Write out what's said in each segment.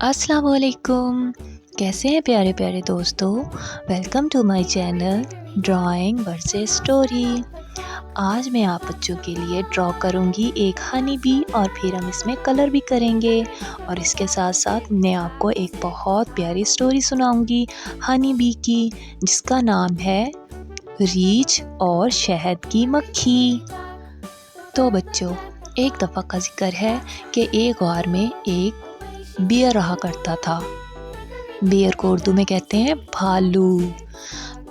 अस्सलाम वालेकुम। कैसे हैं प्यारे प्यारे दोस्तों। Welcome to my channel drawing versus story. आज मैं आप बच्चों के लिए ड्रॉ करूंगी एक हनी बी और फिर हम इसमें कलर भी करेंगे और इसके साथ साथ मैं आपको एक बहुत प्यारी स्टोरी सुनाऊंगी हनी बी की, जिसका नाम है रीछ और शहद की मक्खी। तो बच्चों, एक दफ़ा का जिक्र है कि एक गार में एक बियर रहा करता था। बियर को उर्दू में कहते हैं भालू।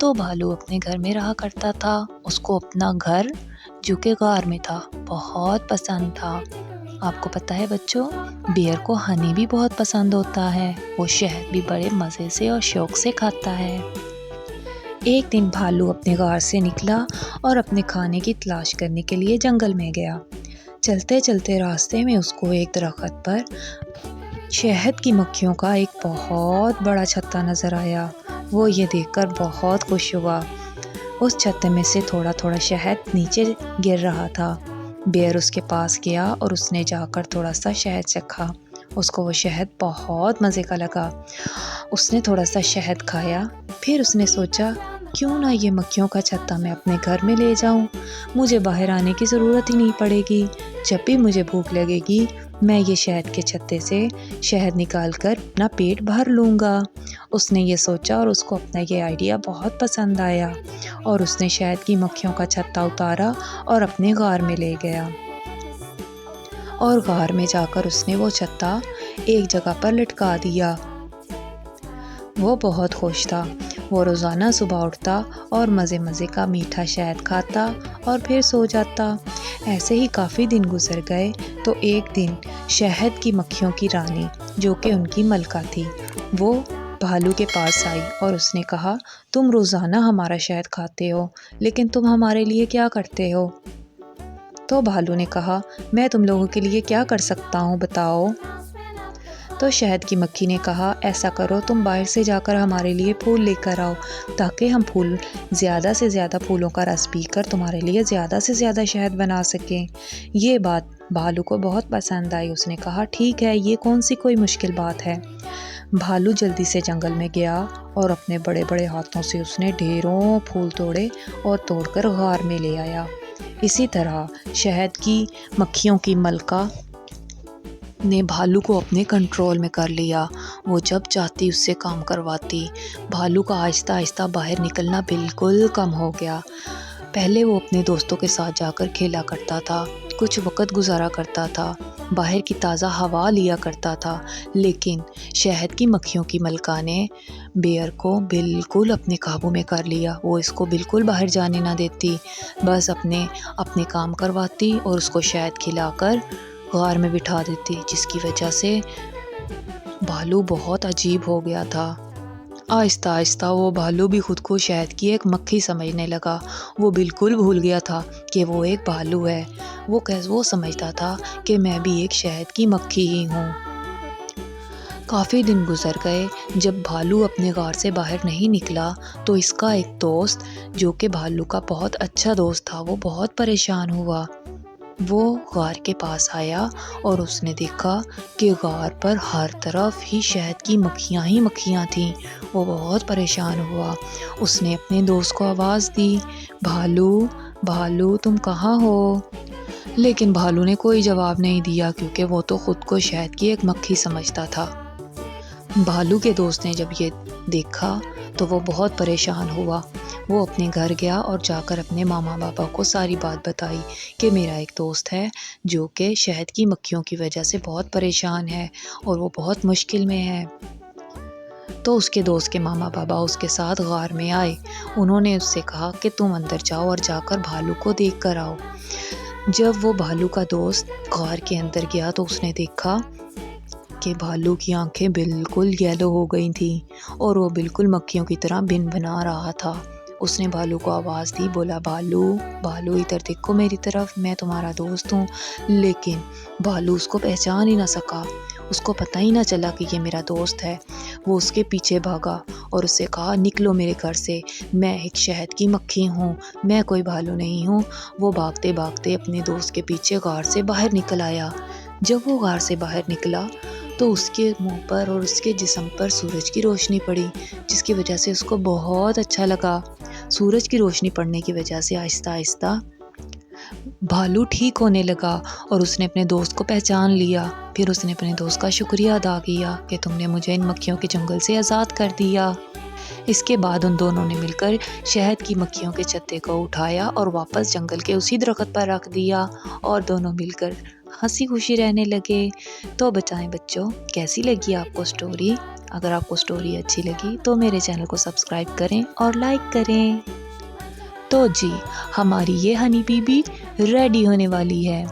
तो भालू अपने घर में रहा करता था। उसको अपना घर जो कि गार में था बहुत पसंद था। आपको पता है बच्चों, बियर को हनी भी बहुत पसंद होता है। वो शहद भी बड़े मज़े से और शौक से खाता है। एक दिन भालू अपने गार से निकला और अपने खाने की तलाश करने के लिए जंगल में गया। चलते चलते रास्ते में उसको एक दरख्त पर शहद की मक्खियों का एक बहुत बड़ा छत्ता नज़र आया। वो ये देखकर बहुत खुश हुआ। उस छत्ते में से थोड़ा थोड़ा शहद नीचे गिर रहा था। बेयर उसके पास गया और उसने जाकर थोड़ा सा शहद चखा। उसको वो शहद बहुत मज़े का लगा। उसने थोड़ा सा शहद खाया। फिर उसने सोचा, क्यों ना ये मक्खियों का छत्ता मैं अपने घर में ले जाऊं। मुझे बाहर आने की ज़रूरत ही नहीं पड़ेगी। जब भी मुझे भूख लगेगी मैं ये शहद के छत्ते से शहद निकाल कर अपना पेट भर लूँगा। उसने ये सोचा और उसको अपना ये आइडिया बहुत पसंद आया और उसने शहद की मक्खियों का छत्ता उतारा और अपने गार में ले गया। और गार में जाकर उसने वो छत्ता एक जगह पर लटका दिया। वो बहुत खुश था। वो रोज़ाना सुबह उठता और मज़े मज़े का मीठा शहद खाता और फिर सो जाता। ऐसे ही काफ़ी दिन गुजर गए तो एक दिन शहद की मक्खियों की रानी, जो कि उनकी मलका थी, वो भालू के पास आई और उसने कहा, तुम रोज़ाना हमारा शहद खाते हो, लेकिन तुम हमारे लिए क्या करते हो? तो भालू ने कहा, मैं तुम लोगों के लिए क्या कर सकता हूँ, बताओ। तो शहद की मक्खी ने कहा, ऐसा करो, तुम बाहर से जाकर हमारे लिए फूल लेकर आओ, ताकि हम फूल ज़्यादा से ज़्यादा फूलों का रस पीकर तुम्हारे लिए ज़्यादा से ज़्यादा शहद बना सकें। ये बात भालू को बहुत पसंद आई। उसने कहा, ठीक है, ये कौन सी कोई मुश्किल बात है। भालू जल्दी से जंगल में गया और अपने बड़े बड़े हाथों से उसने ढेरों फूल तोड़े और तोड़कर गार में ले आया। इसी तरह शहद की मक्खियों की मलका ने भालू को अपने कंट्रोल में कर लिया। वो जब चाहती उससे काम करवाती। भालू का आहिस्ता आहिस्ता बाहर निकलना बिल्कुल कम हो गया। पहले वो अपने दोस्तों के साथ जाकर खेला करता था, कुछ वक्त गुजारा करता था, बाहर की ताज़ा हवा लिया करता था। लेकिन शहद की मक्खियों की मलका ने बेयर को बिल्कुल अपने काबू में कर लिया। वो इसको बिल्कुल बाहर जाने ना देती, बस अपने काम करवाती और उसको शहद खिलाकर गार में बिठा देती, जिसकी वजह से भालू बहुत अजीब हो गया था। आहिस्ता आहिस्ता वो भालू भी खुद को शहद की एक मक्खी समझने लगा। वो बिल्कुल भूल गया था कि वो एक भालू है। वो समझता था कि मैं भी एक शहद की मक्खी ही हूँ। काफ़ी दिन गुजर गए। जब भालू अपने गार से बाहर नहीं निकला तो इसका एक दोस्त, जो कि भालू का बहुत अच्छा दोस्त था, वो बहुत परेशान हुआ। वो गार के पास आया और उसने देखा कि गार पर हर तरफ ही शहद की मक्खियाँ ही मक्खियाँ थीं। वो बहुत परेशान हुआ। उसने अपने दोस्त को आवाज़ दी, भालू भालू तुम कहाँ हो? लेकिन भालू ने कोई जवाब नहीं दिया, क्योंकि वो तो खुद को शहद की एक मक्खी समझता था। भालू के दोस्त ने जब ये देखा तो वो बहुत परेशान हुआ। वो अपने घर गया और जाकर अपने मामा पापा को सारी बात बताई कि मेरा एक दोस्त है जो कि शहद की मक्खियों की वजह से बहुत परेशान है और वो बहुत मुश्किल में है। तो उसके दोस्त के मामा पापा उसके साथ गार में आए। उन्होंने उससे कहा कि तुम अंदर जाओ और जाकर भालू को देख कर आओ। जब वो भालू का दोस्त गार के अंदर गया तो उसने देखा कि भालू की आंखें बिल्कुल येलो हो गई थीं और वो बिल्कुल मक्खियों की तरह बिन बना रहा था। उसने भालू को आवाज़ दी, बोला, भालू भालू इधर देखो मेरी तरफ, मैं तुम्हारा दोस्त हूँ। लेकिन भालू उसको पहचान ही ना सका। उसको पता ही ना चला कि ये मेरा दोस्त है। वो उसके पीछे भागा और उससे कहा, निकलो मेरे घर से, मैं एक शहद की मक्खी हूँ, मैं कोई भालू नहीं हूँ। वो भागते भागते अपने दोस्त के पीछे गार से बाहर निकल आया। जब वो गार से बाहर निकला تو اس کے منہ پر اور اس کے جسم پر سورج کی روشنی پڑی، جس کی وجہ سے اس کو بہت اچھا لگا۔ سورج کی روشنی پڑنے کی وجہ سے آہستہ آہستہ بھالو ٹھیک ہونے لگا اور اس نے اپنے دوست کو پہچان لیا۔ پھر اس نے اپنے دوست کا شکریہ ادا کیا کہ تم نے مجھے ان مکھیوں کے جنگل سے آزاد کر دیا۔ اس کے بعد ان دونوں نے مل کر شہد کی مکھیوں کے چھتے کو اٹھایا اور واپس جنگل کے اسی درخت پر رکھ دیا، اور دونوں مل کر ہنسی خوشی رہنے لگے۔ تو بتائیں بچوں، کیسی لگی آپ کو سٹوری؟ اگر آپ کو سٹوری اچھی لگی تو میرے چینل کو سبسکرائب کریں اور لائک کریں۔ تو جی، ہماری یہ ہنی بی بھی ریڈی ہونے والی ہے۔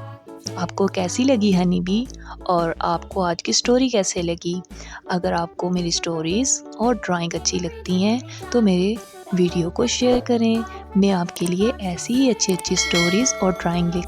آپ کو کیسی لگی ہنی بی، اور آپ کو آج کی سٹوری کیسے لگی؟ اگر آپ کو میری سٹوریز اور ڈرائنگ اچھی لگتی ہیں تو میرے ویڈیو کو شیئر کریں۔ میں آپ کے لیے ایسی ہی اچھی سٹوریز اور ڈرائنگ